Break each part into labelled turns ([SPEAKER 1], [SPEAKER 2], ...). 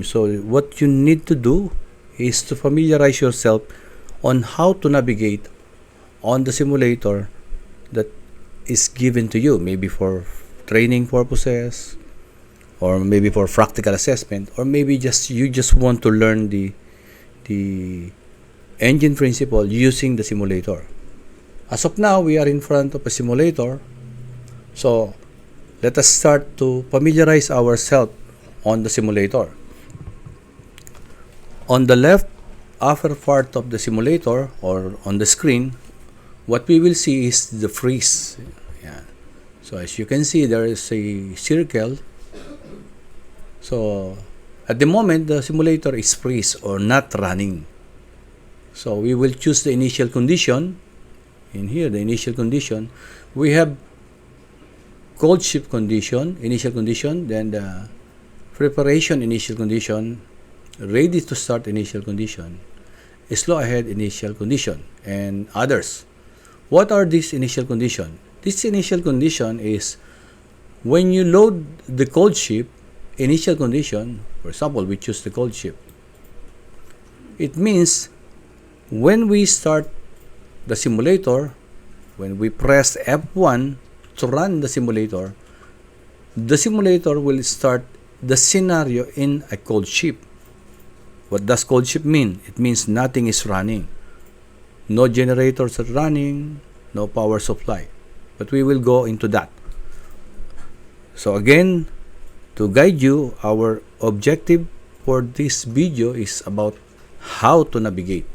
[SPEAKER 1] So what you need to do is to familiarize yourself on how to navigate on the simulator that is given to you, maybe for training purposes, or maybe for practical assessment, or maybe you just want to learn the engine principle using the simulator. As of now, we are in front of a simulator, so let us start to familiarize ourselves on the simulator. On the left upper part of the simulator or on the screen, what we will see is the freeze. Yeah. So as you can see, there is a circle. So at the moment, the simulator is freeze or not running. So we will choose the initial condition. In here, the initial condition, we have cold shift condition, initial condition, then the preparation initial condition, ready to start initial condition, slow ahead initial condition, and others. What are these initial condition? This initial condition is when you load the cold shift initial condition. For example, we choose the cold shift. It means when we start the simulator, when we press F1 to run the simulator will start the scenario in a cold shift. What does cold shift mean? It means nothing is running. No generators are running, no power supply. But we will go into that. So again, to guide you, our objective for this video is about how to navigate.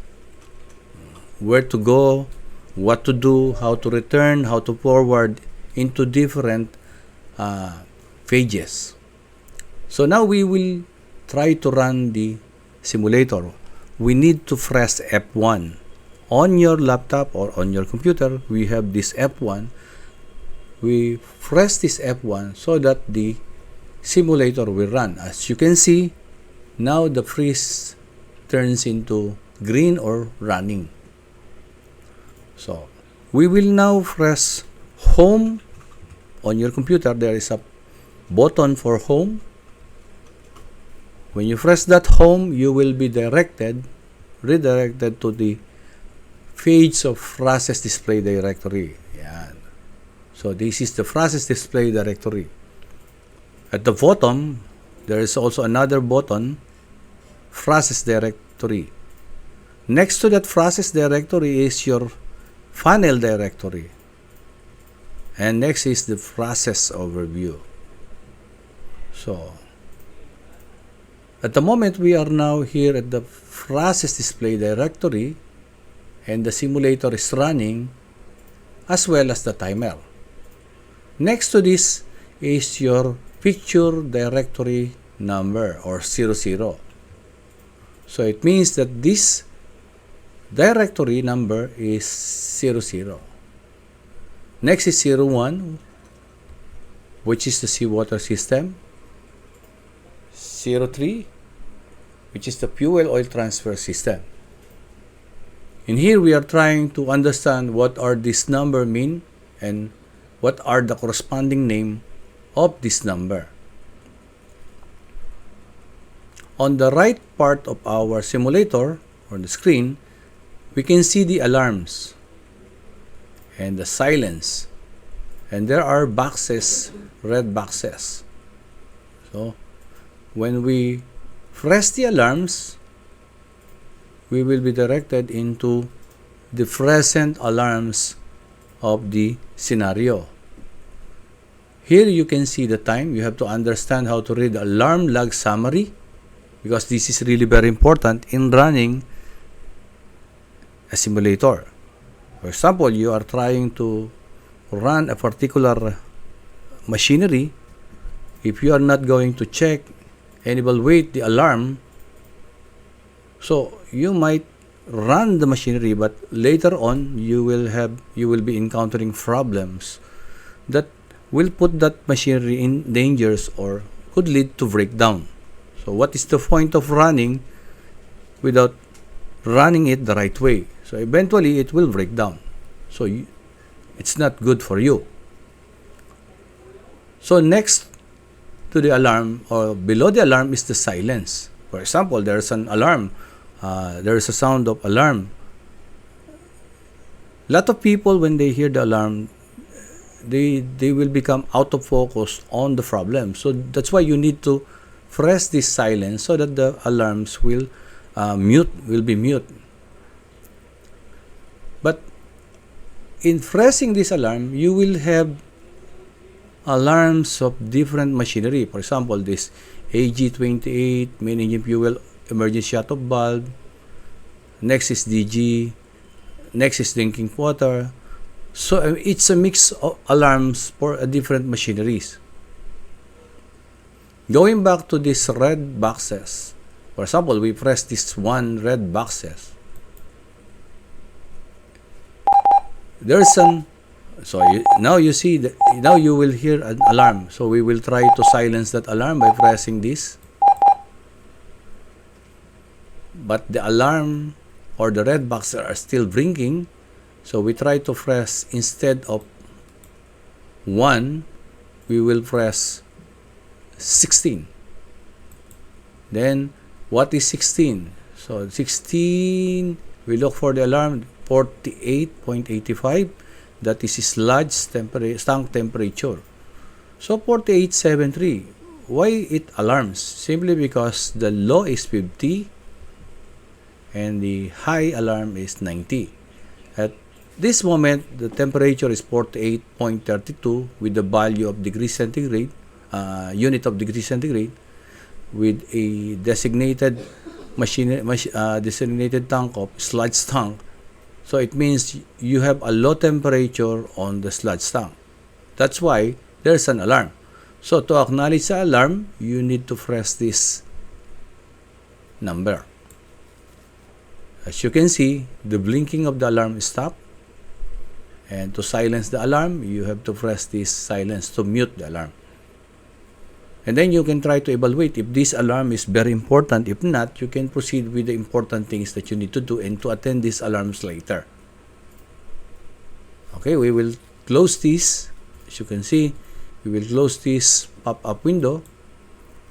[SPEAKER 1] Where to go, what to do, how to return, how to forward into different pages. So now we will try to run the simulator. We need to press F1. On your laptop or on your computer, we have this F1. We press this F1 so that the simulator will run. As you can see, now the freeze turns into green or running. So we will now press home. On your computer, there is a button for home. When you press that home, you will be redirected to the page of process display directory. Yan. So this is the process display directory. At the bottom, there is also another button, process directory. Next to that process directory is your funnel directory. And next is the process overview. So at the moment, we are now here at the process display directory, and the simulator is running as well as the timer. Next to this is your picture directory number or 00. So it means that this directory number is 00. Next is 01, which is the seawater system. 03, which is the fuel oil transfer system. In here, we are trying to understand what are this number mean and what are the corresponding name of this number. On the right part of our simulator or the screen, we can see the alarms and the silence, and there are boxes, red boxes. So when we press the alarms, we will be directed into the present alarms of the scenario. Here you can see the time. You have to understand how to read the alarm log summary, because this is really very important in running a simulator. For example, you are trying to run a particular machinery. If you are not going to check and evaluate the alarm, so you might run the machinery, but later on you will be encountering problems that will put that machinery in dangers or could lead to breakdown. So what is the point of running without running it the right way? So eventually it will break down. So it's not good for you. So next to the alarm or below the alarm is the silence. For example, there's an alarm. There is a sound of alarm. A lot of people, when they hear the alarm, they will become out of focus on the problem. So that's why you need to press this silence so that the alarms will be mute. But in pressing this alarm, you will have alarms of different machinery. For example, this AG28 main engine fuel emergency shut-off valve. Next is DG. Next is drinking water. So it's a mix of alarms for different machineries. Going back to these red boxes. For example, we press this one red boxes. There's an now you see that now you will hear an alarm. So we will try to silence that alarm by pressing this. But the alarm or the red boxes are still blinking. So we try to press, instead of 1, we will press 16. Then what is 16? So 16, we look for the alarm 48.85. That is sludge tank temperature. So 48.73. Why it alarms? Simply because the low is 50 and the high alarm is 90. At this moment, the temperature is 48.32 with the value of degree centigrade, unit of degree centigrade, with a designated designated tank of sludge tank. So it means you have a low temperature on the sludge tank. That's why there's an alarm. So to acknowledge the alarm, you need to press this number. As you can see, the blinking of the alarm stopped. And to silence the alarm, you have to press this silence to mute the alarm. And then you can try to evaluate if this alarm is very important. If not, you can proceed with the important things that you need to do and to attend these alarms later. Okay, we will close this. As you can see, we will close this pop-up window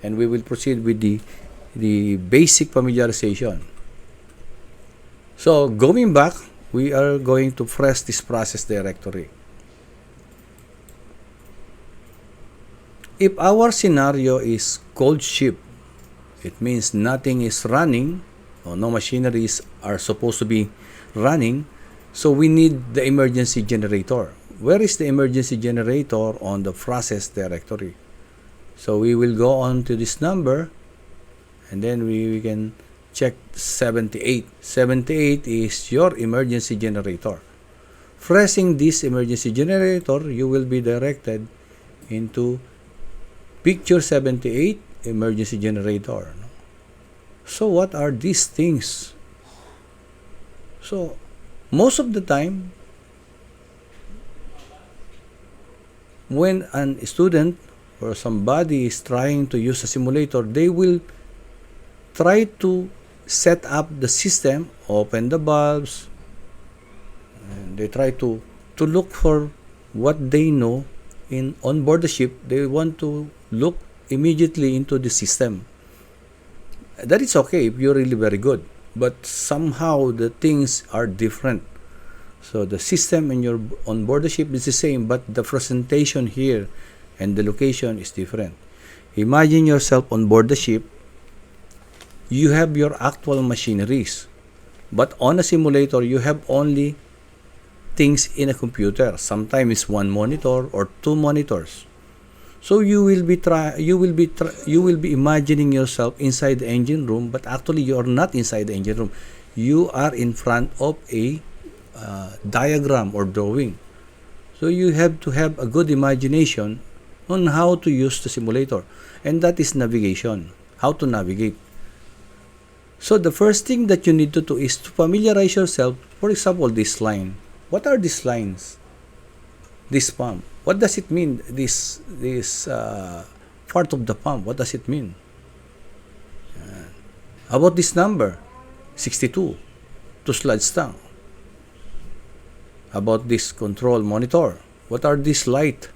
[SPEAKER 1] and we will proceed with the basic familiarization. So, going back, we are going to press this process directory. If our scenario is cold ship, it means nothing is running or no machineries are supposed to be running, so we need the emergency generator. Where is the emergency generator on the process directory? So we will go on to this number and then we can check 78. 78 is your emergency generator. Pressing this emergency generator, you will be directed into picture 78 emergency generator. So what are these things? So most of the time, when a student or somebody is trying to use a simulator, they will try to set up the system, open the valves, and they try to look for what they know on board the ship. They want to look immediately into the system. That is okay if you're really very good, but somehow the things are different. So the system on board the ship is the same, but the presentation here and the location is different. Imagine yourself on board the ship. You have your actual machineries, but on a simulator you have only things in a computer. Sometimes it's one monitor or two monitors. So you will be imagining yourself inside the engine room, but actually you are not inside the engine room. You are in front of a diagram or drawing. So you have to have a good imagination on how to use the simulator, and that is navigation, how to navigate. So the first thing that you need to do is to familiarize yourself. For example, this line. What are these lines? This pump. What does it mean? This part of the pump. What does it mean? About this number, 62, to sludge tank. About this control monitor. What are these light?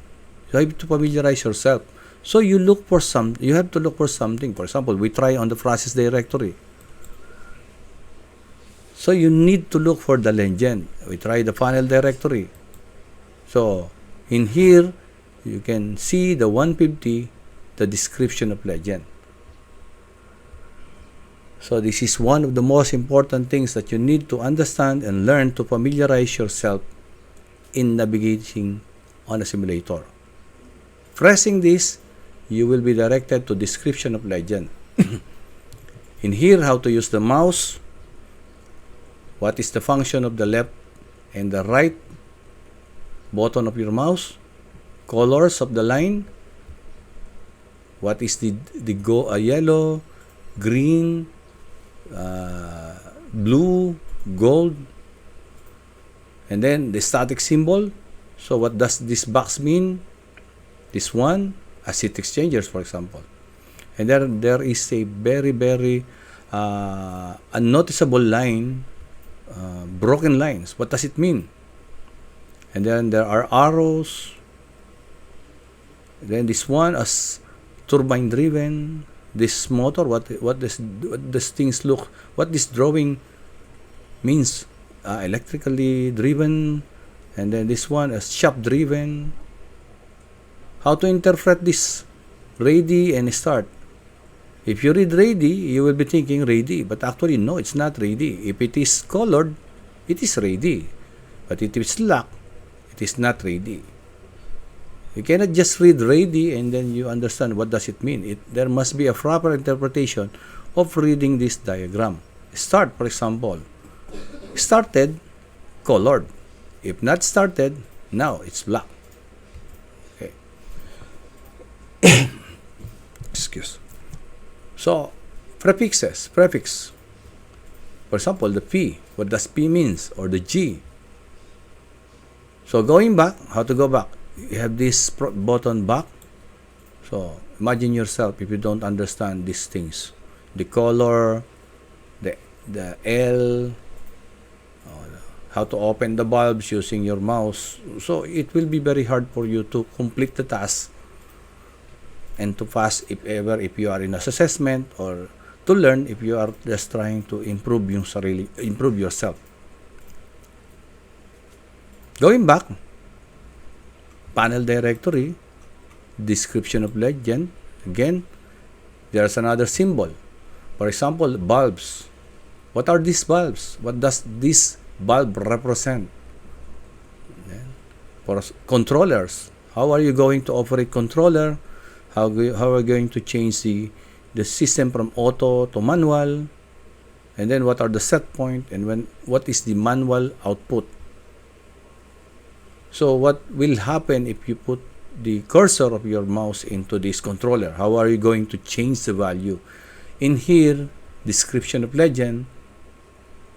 [SPEAKER 1] You have to familiarize yourself. So you have to look for something. For example, we try on the process directory. So you need to look for the legend. We try the final directory. So in here, you can see the 150, the description of legend. So this is one of the most important things that you need to understand and learn to familiarize yourself in navigating on a simulator. Pressing this, you will be directed to description of legend. In here, how to use the mouse, what is the function of the left and the right button of your mouse, colors of the line, what is the yellow, green, blue, gold, and then the static symbol. So what does this box mean? This one, as heat exchangers, for example. And then there is a very, very unnoticeable line, broken lines. What does it mean? And then there are arrows. Then this one as turbine driven. This motor, what does things look? What this drawing means? Electrically driven. And then this one as shaft driven. How to interpret this? Ready and start. If you read ready, you will be thinking ready. But actually, no, it's not ready. If it is colored, it is ready. But if it's locked, it is not ready. You cannot just read ready and then you understand what does it mean. There must be a proper interpretation of reading this diagram. Start, for example. Started, colored. If not started, now it's black. Okay. Excuse. So, prefix. For example, the P. What does P means? Or the G. So, going back, how to go back? You have this button back. So, imagine yourself if you don't understand these things. The color, the L, how to open the bulbs using your mouse. So, it will be very hard for you to complete the task and to pass if you are in assessment, or to learn if you are just trying to improve yourself. Going back, panel directory, description of legend. Again, there's another symbol. For example, bulbs. What are these bulbs? What does this bulb represent? For controllers, how are you going to operate controller? How are you going to change the system from auto to manual? And then what are the set point, and what is the manual output? So what will happen if you put the cursor of your mouse into this controller? How are you going to change the value? In here, description of legend,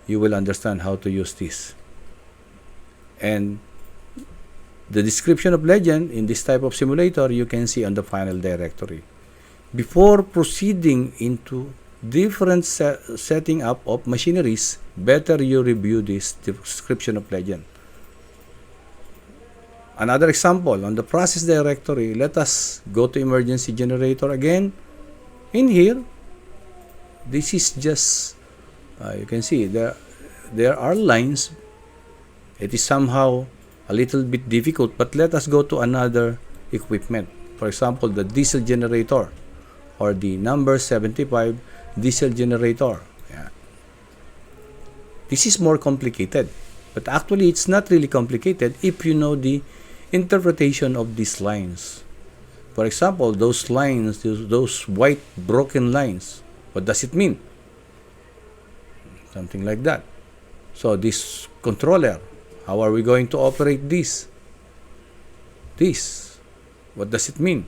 [SPEAKER 1] you will understand how to use this. And the description of legend in this type of simulator, you can see on the final directory. Before proceeding into different setting up of machineries, better you review this description of legend. Another example, on the process directory, let us go to emergency generator again. In here, this is just, you can see there are lines. It is somehow a little bit difficult, but let us go to another equipment. For example, the diesel generator, or the number 75 diesel generator. Yeah. This is more complicated, but actually it's not really complicated if you know the interpretation of these lines. For example, those lines, those white broken lines, what does it mean? Something like that. So this controller, how are we going to operate this? This, what does it mean?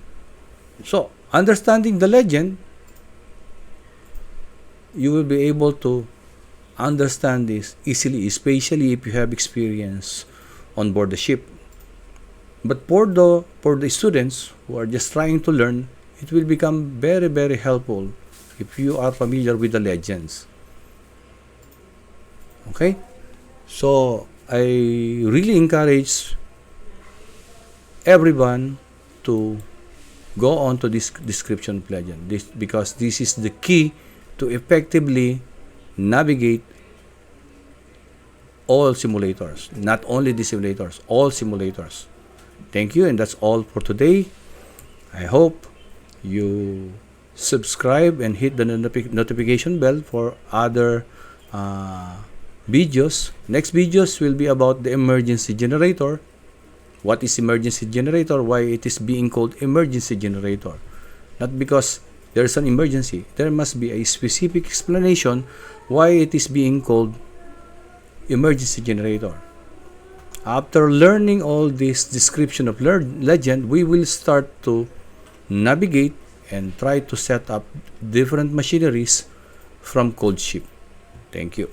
[SPEAKER 1] So, understanding the legend, you will be able to understand this easily, especially if you have experience on board the ship. But for the students who are just trying to learn, it will become very, very helpful if you are familiar with the legends. Okay? So, I really encourage everyone to go on to this description of legend. Because this is the key to effectively navigate all simulators. Not only the simulators, all simulators. Thank you, and that's all for today. I hope you subscribe and hit the notification bell for other videos. Next videos will be about the emergency generator. What is emergency generator? Why it is being called emergency generator? Not because there's an emergency. There must be a specific explanation why it is being called emergency generator. After learning all this description of legend, we will start to navigate and try to set up different machineries from CodeShip. Thank you.